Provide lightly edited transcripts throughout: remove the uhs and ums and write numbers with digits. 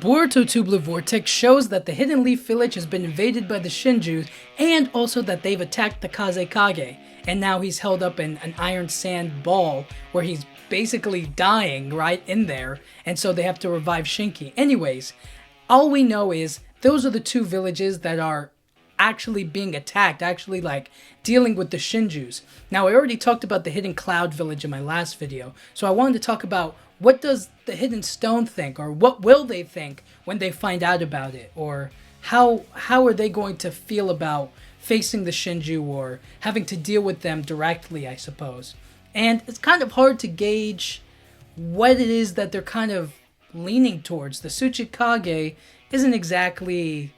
Boruto 2 Blue Vortex shows that the Hidden Leaf Village has been invaded by the Shinju, and also that they've attacked the Kazekage, and now he's held up in an iron sand ball where he's basically dying right in there, and so they have to revive Shinki. Anyways, all we know is those are the two villages that are actually being attacked, actually like dealing with the Shinjus. Now, I already talked about the Hidden Cloud Village in my last video, so I wanted to talk about what does the Hidden Stone think, or what will they think when they find out about it, or how are they going to feel about facing the Shinju or having to deal with them directly, I suppose. And it's kind of hard to gauge what it is that they're kind of leaning towards. The Tsuchikage isn't exactly,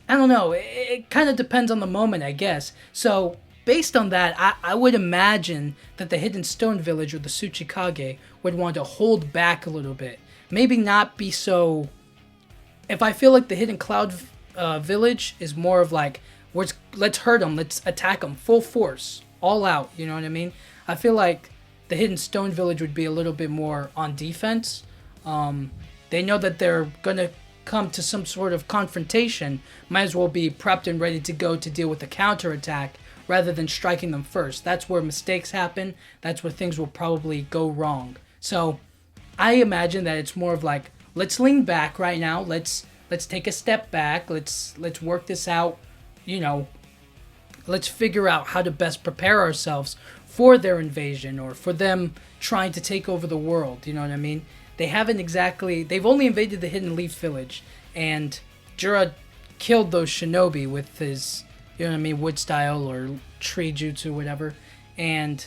I don't know, it kind of depends on the moment, I guess. So based on that, I would imagine that the Hidden Stone Village or the Tsuchikage would want to hold back a little bit. Maybe not be so... If I feel like the Hidden Cloud Village is more of like, let's hurt them, let's attack them, full force, all out, you know what I mean? I feel like the Hidden Stone Village would be a little bit more on defense. They know that they're going to come to some sort of confrontation, might as well be prepped and ready to go to deal with the counterattack rather than striking them first. That's where mistakes happen. That's where things will probably go wrong. So I imagine that it's more of like, let's lean back right now. Let's take a step back. Let's work this out. You know, let's figure out how to best prepare ourselves for their invasion or for them trying to take over the world. You know what I mean? They've only invaded the Hidden Leaf Village, and Jura killed those shinobi with his, you know what I mean, wood style or tree jutsu, whatever. And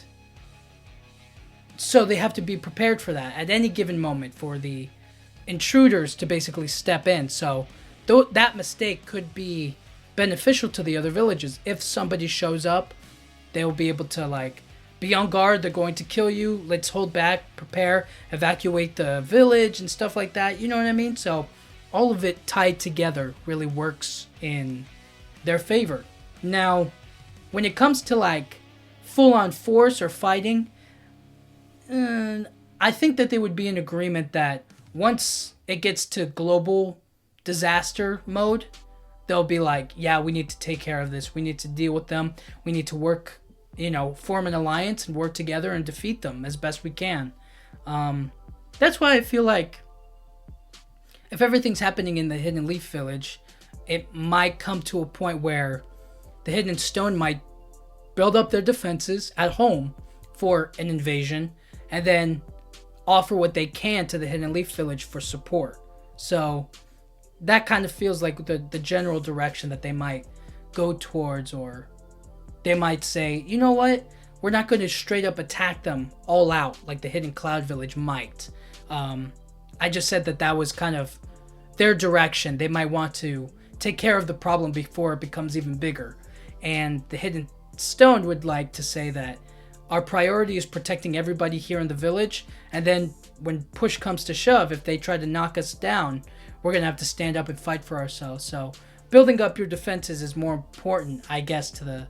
so they have to be prepared for that at any given moment for the intruders to basically step in. So that mistake could be beneficial to the other villages. If somebody shows up, they'll be able to like be on guard. They're going to kill you. Let's hold back, prepare, evacuate the village and stuff like that. You know what I mean? So all of it tied together really works in their favor. Now, when it comes to like full-on force or fighting, I think that they would be in agreement that once it gets to global disaster mode, they'll be like, yeah, we need to take care of this. We need to deal with them. We need to work, you know, form an alliance and work together and defeat them as best we can. That's why I feel like if everything's happening in the Hidden Leaf Village, it might come to a point where the Hidden Stone might build up their defenses at home for an invasion and then offer what they can to the Hidden Leaf Village for support. So that kind of feels like the general direction that they might go towards, or they might say, you know what, we're not going to straight up attack them all out like the Hidden Cloud Village might. I just said that was kind of their direction. They might want to take care of the problem before it becomes even bigger. And the Hidden Stone would like to say that our priority is protecting everybody here in the village, and then when push comes to shove, if they try to knock us down, we're going to have to stand up and fight for ourselves. So building up your defenses is more important, I guess, to the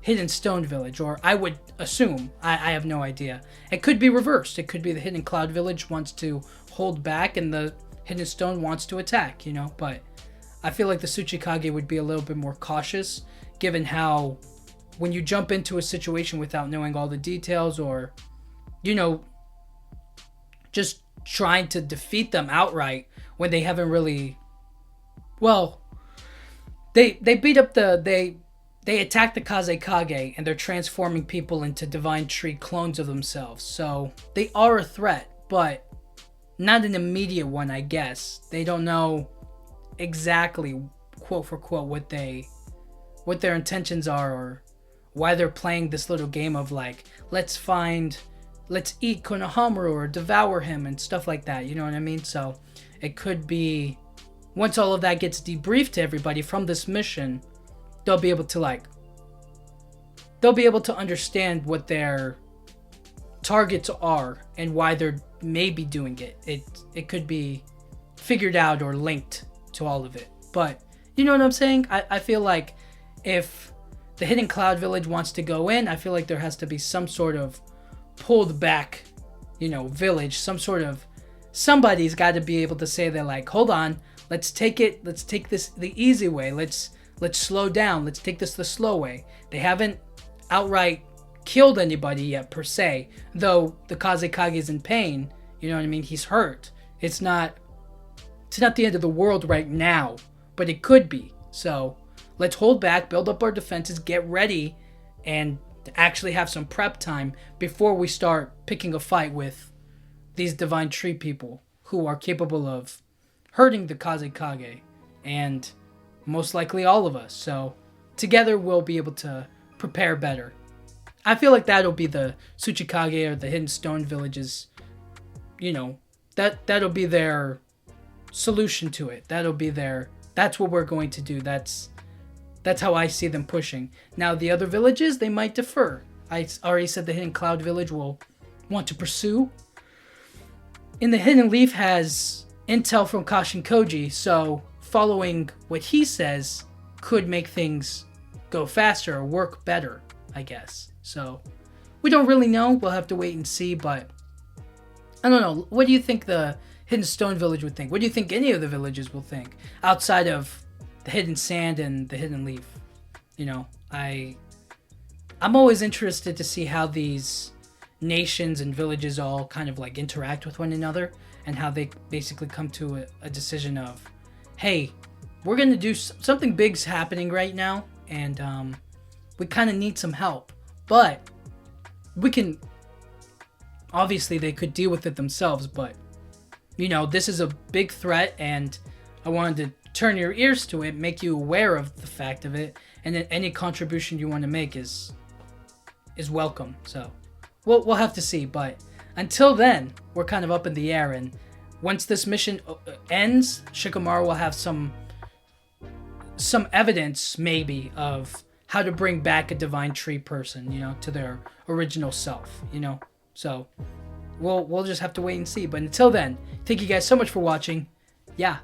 Hidden Stone Village, or I would assume. I have no idea. It could be reversed. It could be the Hidden Cloud Village wants to hold back and the Hidden Stone wants to attack, you know, but I feel like the Tsuchikage would be a little bit more cautious, given how when you jump into a situation without knowing all the details, or, you know, just trying to defeat them outright when they haven't really, well, they beat up they attack the Kazekage and they're transforming people into Divine Tree clones of themselves. So they are a threat, but not an immediate one, I guess. They don't know exactly, quote for quote, what their intentions are, or why they're playing this little game of like, let's eat Konohamaru or devour him and stuff like that, you know what I mean? So it could be, once all of that gets debriefed to everybody from this mission, they'll be able to understand what their targets are and why they're maybe doing it. It could be figured out or linked to all of it. But you know what I'm saying? I feel like if the Hidden Cloud Village wants to go in, I feel like there has to be some sort of pulled back, you know, village, some sort of somebody's got to be able to say they're like, hold on, let's take this the easy way. Let's slow down. Let's take this the slow way. They haven't outright killed anybody yet per se, though the Kazekage is in pain. You know what I mean? He's hurt. It's not the end of the world right now, but it could be. So let's hold back, build up our defenses, get ready, and actually have some prep time before we start picking a fight with these Divine Tree people who are capable of hurting the Kazekage, and most likely all of us. So together we'll be able to prepare better. I feel like that'll be the Tsuchikage or the Hidden Stone Village's, that'll be their solution to it. That's what we're going to do. That's how I see them pushing. Now the other villages, they might defer. I already said the Hidden Cloud Village will want to pursue. And the Hidden Leaf has intel from Kashin Koji, so following what he says could make things go faster or work better, I guess. So we don't really know. We'll have to wait and see, but I don't know. What do you think the Hidden Stone Village would think? What do you think any of the villages will think outside of the Hidden Sand and the Hidden Leaf? I'm always interested to see how these nations and villages all kind of like interact with one another, and how they basically come to a decision of, hey, we're going to do something big's happening right now, and we kind of need some help. But we can, obviously they could deal with it themselves, but this is a big threat, and I wanted to turn your ears to it, make you aware of the fact of it, and then any contribution you want to make is welcome. So we'll have to see, but until then, we're kind of up in the air, and once this mission ends, Shikamaru will have some evidence, maybe, of how to bring back a Divine Tree person, to their original self, So we'll just have to wait and see. But until then, thank you guys so much for watching. Yeah,